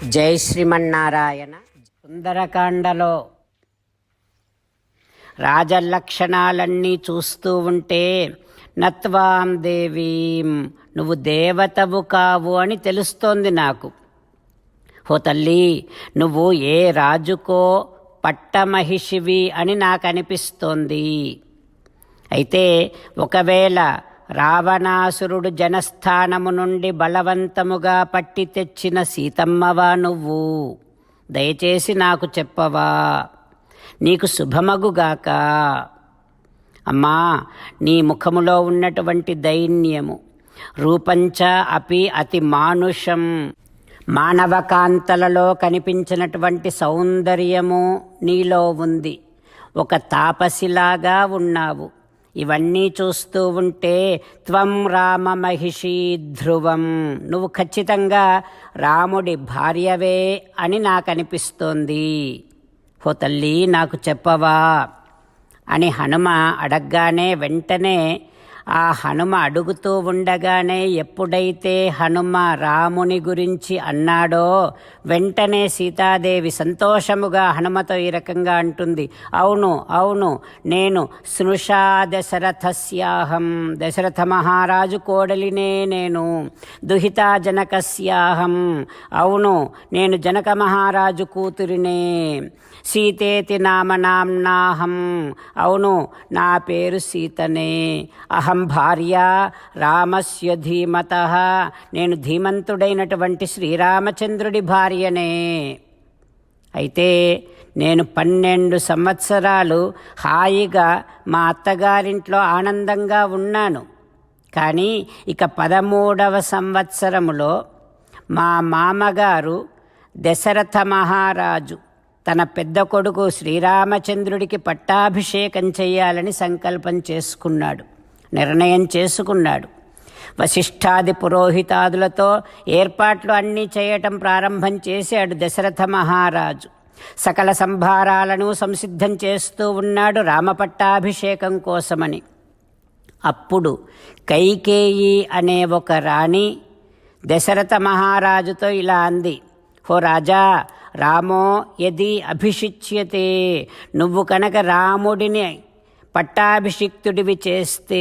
జై శ్రీమన్నారాయణ. సుందరకాండలో రాజలక్షణాలన్నీ చూస్తూ ఉంటే నత్వాం దేవీం, నువ్వు దేవతవు కావు అని తెలుస్తోంది నాకు. ఓ తల్లి, నువ్వు ఏ రాజుకో పట్టమహిషివి అని నాకు అనిపిస్తోంది. అయితే ఒకవేళ రావణాసురుడు జనస్థానము నుండి బలవంతముగా పట్టి తెచ్చిన సీతమ్మవా నువ్వు? దయచేసి నాకు చెప్పవా? నీకు శుభమగుగాక. అమ్మా, నీ ముఖములో ఉన్నటువంటి దైన్యము, రూపంచ అపి అతి మానుషం, మానవకాంతలలో కనిపించినటువంటి సౌందర్యము నీలో ఉంది. ఒక తాపసిలాగా ఉన్నావు. ఇవన్నీ చూస్తూ ఉంటే త్వం రామ మహిషీ ధ్రువం, నువ్వు ఖచ్చితంగా రాముడి భార్యవే అని నాకు అనిపిస్తోంది. ఓ తల్లి, నాకు చెప్పవా అని హనుమ అడగగానే వెంటనే ఆ హనుమ అడుగుతూ ఉండగానే ఎప్పుడైతే హనుమ రాముని గురించి అన్నాడో వెంటనే సీతాదేవి సంతోషముగా హనుమతో ఈ రకంగా అంటుంది, అవును అవును, నేను స్నుషా దశరథస్యాహం, దశరథ మహారాజు కోడలినే నేను. దుహితా జనకస్యాహం, అవును నేను జనక మహారాజు కూతురినే. సీతేతి నామనాంనాహం, అవును నా పేరు సీతనే. అహం భార్య రామస్య ధీమతః, నేను ధీమంతుడైనటువంటి శ్రీరామచంద్రుడి భార్యనే. అయితే నేను 12 సంవత్సరాలు హాయిగా మా అత్తగారింట్లో ఆనందంగా ఉన్నాను. కానీ ఇక 13వ సంవత్సరములో మా మామగారు దశరథ మహారాజు తన పెద్ద కొడుకు శ్రీరామచంద్రుడికి పట్టాభిషేకం చేయాలని సంకల్పం చేసుకున్నాడు, నిర్ణయం చేసుకున్నాడు. వశిష్ఠాది పురోహితాదులతో ఏర్పాట్లు అన్నీ చేయటం ప్రారంభం చేశాడు దశరథ మహారాజు. సకల సంభారాలను సంసిద్ధం చేస్తూ ఉన్నాడు రామపట్టాభిషేకం కోసమని. అప్పుడు కైకేయి అనే ఒక రాణి దశరథ మహారాజుతో ఇలా అంది, ఓ రాజా, రామో యది అభిషిచ్యతే, నువ్వు కనుక రాముడిని పట్టాభిషిక్తుడివి చేస్తే,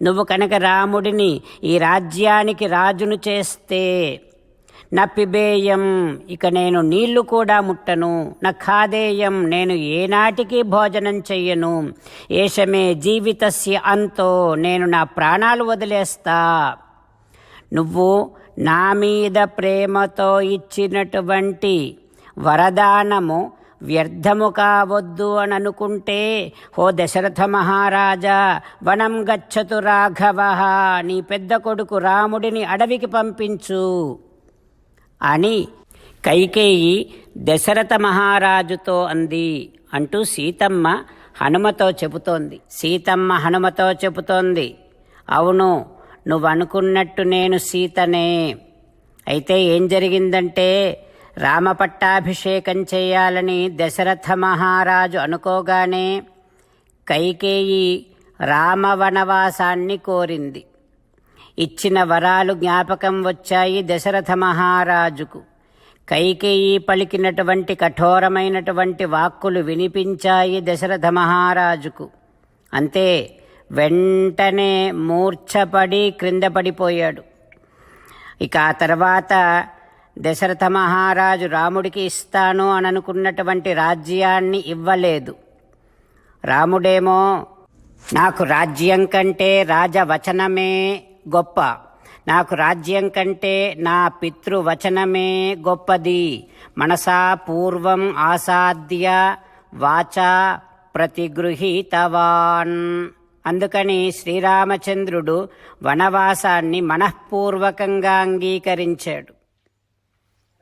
నువ్వు కనుక రాముడిని ఈ రాజ్యానికి రాజును చేస్తే, నా పిబేయం, ఇక నేను నీళ్లు కూడా ముట్టను, నా ఖాదేయం, నేను ఏనాటికి భోజనం చెయ్యను, ఏషమే జీవితస్య అంతో, నేను నా ప్రాణాలు వదిలేస్తా. నువ్వు నా మీద ప్రేమతో ఇచ్చినటువంటి వరదానము వ్యర్థము కావద్దు అని అనుకుంటే, ఓ దశరథ మహారాజా, వనం గచ్చతు రాఘవ, నీ పెద్ద కొడుకు రాముడిని అడవికి పంపించు అని కైకేయి దశరథ మహారాజుతో అంది అంటూ సీతమ్మ హనుమతో చెబుతోంది. సీతమ్మ హనుమతో చెబుతోంది, అవును నువ్వు అనుకున్నట్టు నేను సీతనే. అయితే ఏం జరిగిందంటే, రామపట్టాభిషేకం చేయాలని దశరథ మహారాజు అనుకోగానే కైకేయి రామవనవాసాన్ని కోరింది. ఇచ్చిన వరాలు జ్ఞాపకం వచ్చాయి దశరథ మహారాజుకు. కైకేయి పలికినటువంటి కఠోరమైనటువంటి వాక్కులు వినిపించాయి దశరథ మహారాజుకు. అంతే, వెంటనే మూర్ఛపడి క్రింద పడిపోయాడు. ఇక ఆ తర్వాత దశరథ మహారాజు రాముడికి ఇస్తాను అని అనుకున్నటువంటి రాజ్యాన్ని ఇవ్వలేదు. రాముడేమో, నాకు రాజ్యం కంటే రాజవచనమే గొప్ప, నాకు రాజ్యం కంటే నా పితృవచనమే గొప్పది, మనసా పూర్వం ఆసాద్య వాచా ప్రతిగృహీతవాన్. అందుకని శ్రీరామచంద్రుడు వనవాసాన్ని మనఃపూర్వకంగా అంగీకరించాడు.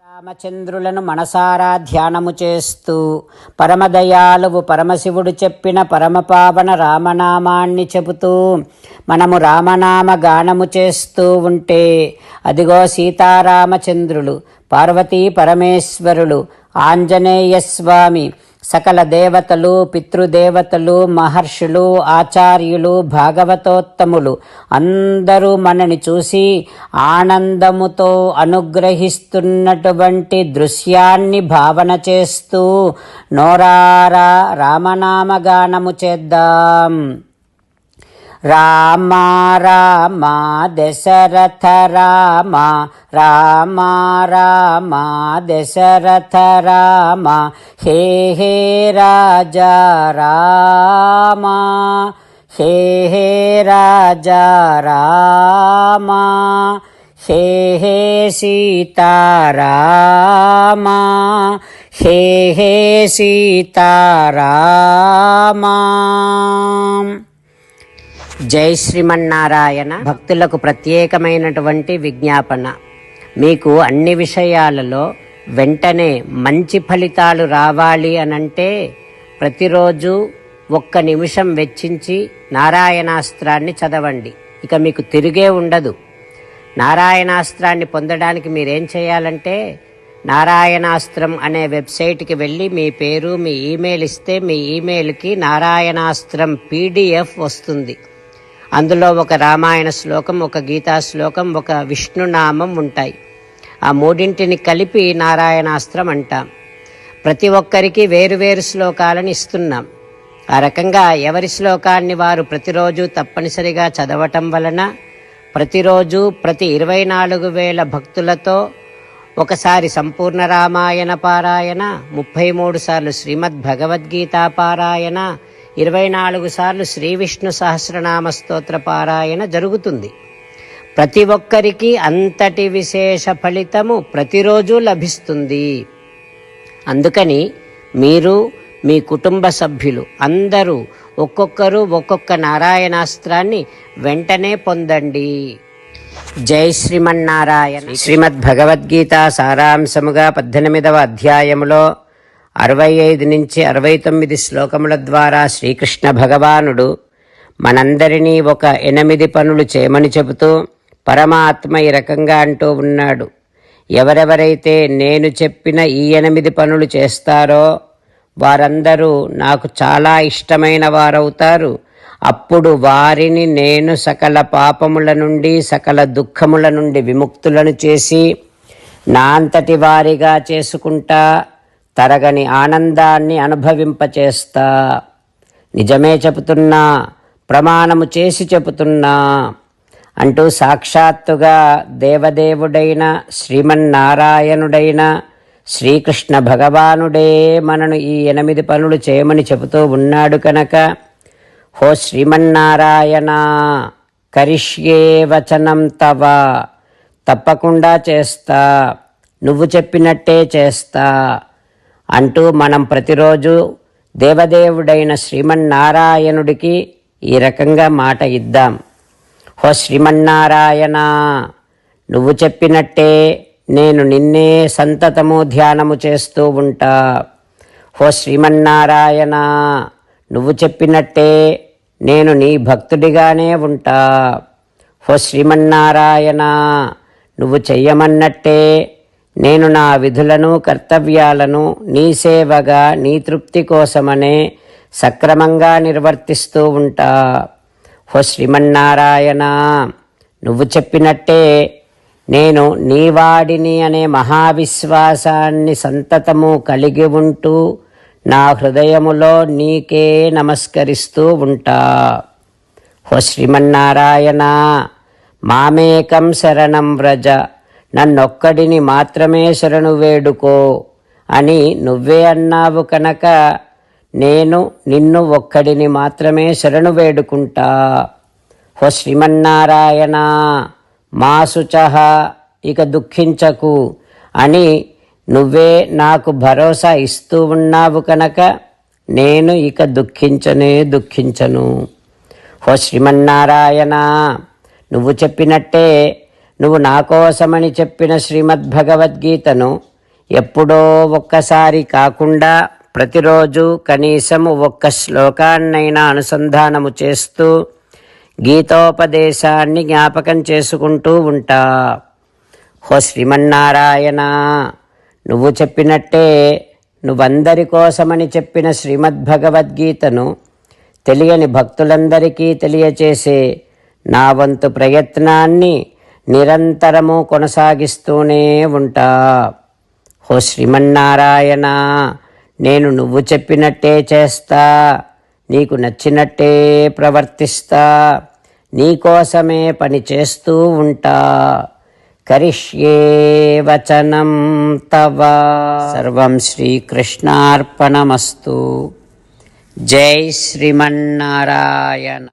రామచంద్రులను మనసారా ధ్యానము చేస్తూ పరమదయాలువు పరమశివుడు చెప్పిన పరమపావన రామనామాన్ని చెబుతూ మనము రామనామ గానము చేస్తూ ఉంటే అదిగో సీతారామచంద్రులు, పార్వతీ పరమేశ్వరులు, ఆంజనేయస్వామి, సకల దేవతలు, పితృదేవతలు, మహర్షులు, ఆచార్యులు, భాగవతోత్తములు అందరూ మనని చూసి ఆనందముతో అనుగ్రహిస్తున్నటువంటి దృశ్యాన్ని భావన చేస్తూ నోరారా రామనామగానము చేద్దాం. రామ రామ దశరథ రామ, రామ రామ దశరథ రామ, హే హే రాజా రామ, హే హే రాజా రామ, హే హే సీతారామ, హే హే సీతారామ. జై శ్రీమన్నారాయణ. భక్తులకు ప్రత్యేకమైనటువంటి విజ్ఞాపన. మీకు అన్ని విషయాలలో వెంటనే మంచి ఫలితాలు రావాలి అనంటే ప్రతిరోజు 1 నిమిషం వెచ్చించి నారాయణాస్త్రాన్ని చదవండి. ఇక మీకు తిరిగే ఉండదు. నారాయణాస్త్రాన్ని పొందడానికి మీరేం చేయాలంటే నారాయణాస్త్రం అనే వెబ్సైట్కి వెళ్ళి మీ పేరు, మీ ఈమెయిల్ ఇస్తే మీ ఈమెయిల్కి నారాయణాస్త్రం PDF వస్తుంది. అందులో ఒక రామాయణ శ్లోకం, ఒక గీతా శ్లోకం, ఒక విష్ణునామం ఉంటాయి. ఆ 3 కలిపి నారాయణాస్త్రం అంటాం. ప్రతి ఒక్కరికి వేరువేరు శ్లోకాలను ఇస్తున్నాం. ఆ రకంగా ఎవరి శ్లోకాన్ని వారు ప్రతిరోజు తప్పనిసరిగా చదవటం వలన ప్రతిరోజు ప్రతి 24,000 భక్తులతో ఒకసారి సంపూర్ణ రామాయణ పారాయణ, 33 సార్లు శ్రీమద్ భగవద్గీత పారాయణ, 24 సార్లు శ్రీ విష్ణు సహస్రనామ స్తోత్ర పారాయణ జరుగుతుంది. ప్రతి ఒక్కరికి అంతటి విశేష ఫలితము ప్రతిరోజు లభిస్తుంది. అందుకని మీరు, మీ కుటుంబ సభ్యులు అందరూ ఒక్కొక్కరు ఒక్కొక్క నారాయణాస్త్రాన్ని వెంటనే పొందండి. జై శ్రీమన్నారాయణ. శ్రీమద్ భగవద్గీత సారాంశముగా 18వ అధ్యాయములో 65 నుంచి 69 శ్లోకముల ద్వారా శ్రీకృష్ణ భగవానుడు మనందరినీ ఒక 8 పనులు చేయమని చెబుతూ పరమాత్మ ఈ రకంగా అంటూ ఉన్నాడు. ఎవరెవరైతే నేను చెప్పిన ఈ 8 పనులు చేస్తారో వారందరూ నాకు చాలా ఇష్టమైన వారవుతారు. అప్పుడు వారిని నేను సకల పాపముల నుండి, సకల దుఃఖముల నుండి విముక్తులను చేసి నా అంతటి వారిగా చేసుకుంటా, తరగని ఆనందాన్ని అనుభవింపచేస్తా. నిజమే చెబుతున్నా, ప్రమాణము చేసి చెబుతున్నా అంటూ సాక్షాత్తుగా దేవదేవుడైన శ్రీమన్నారాయణుడైన శ్రీకృష్ణ భగవానుడే మనను ఈ 8 పనులు చేయమని చెబుతూ ఉన్నాడు కనుక, హో శ్రీమన్నారాయణ, కరిష్యే వచనం తవ, తప్పకుండా చేస్తా, నువ్వు చెప్పినట్టే చేస్తా అంటూ మనం ప్రతిరోజు దేవదేవుడైన శ్రీమన్నారాయణుడికి ఈ రకంగా మాట ఇద్దాం. హో శ్రీమన్నారాయణ, నువ్వు చెప్పినట్టే నేను నిన్నే సంతతము ధ్యానము చేస్తూ ఉంటా. హో శ్రీమన్నారాయణ, నువ్వు చెప్పినట్టే నేను నీ భక్తుడిగానే ఉంటా. హో శ్రీమన్నారాయణ, నువ్వు చెయ్యమన్నట్టే నేను నా విధులను, కర్తవ్యాలను నీ సేవగా, నీ తృప్తి కోసమనే సక్రమంగా నిర్వర్తిస్తూ ఉంటా. హో శ్రీమన్నారాయణ, నువ్వు చెప్పినట్టే నేను నీవాడిని అనే మహావిశ్వాసాన్ని సంతతము కలిగి ఉంటూ నా హృదయములో నీకే నమస్కరిస్తూ ఉంటా. హో శ్రీమన్నారాయణ, మామేకం శరణం వ్రజ, నన్నొక్కడిని మాత్రమే శరణు వేడుకో అని నువ్వే అన్నావు కనుక నేను నిన్ను ఒక్కడిని మాత్రమే శరణు వేడుకుంటా. హో శ్రీమన్నారాయణ, మా శుచః, ఇక దుఃఖించకు అని నువ్వే నాకు భరోసా ఇస్తూ ఉన్నావు కనుక నేను ఇక దుఃఖించను. హో శ్రీమన్నారాయణ, నువ్వు చెప్పినట్టే నువ్వు నా కోసమని చెప్పిన శ్రీమద్భగవద్గీతను ఎప్పుడో ఒక్కసారి కాకుండా ప్రతిరోజు కనీసము 1 శ్లోకాన్నైనా అనుసంధానము చేస్తూ గీతోపదేశాన్ని జ్ఞాపకం చేసుకుంటూ ఉంటా. హో శ్రీమన్నారాయణ, నువ్వు చెప్పినట్టే నువ్వందరి కోసమని చెప్పిన శ్రీమద్భగవద్గీతను తెలియని భక్తులందరికీ తెలియచేసే నా వంతు ప్రయత్నాన్ని నిరంతరము కొనసాగిస్తూనే ఉంటా. ఓ శ్రీమన్నారాయణ, నేను నువ్వు చెప్పినట్టే చేస్తా, నీకు నచ్చినట్టే ప్రవర్తిస్తా, నీకోసమే పని చేస్తూ ఉంటా. కరిష్యే వచనం తవ. సర్వం శ్రీకృష్ణార్పణమస్తు. జై శ్రీమన్నారాయణ.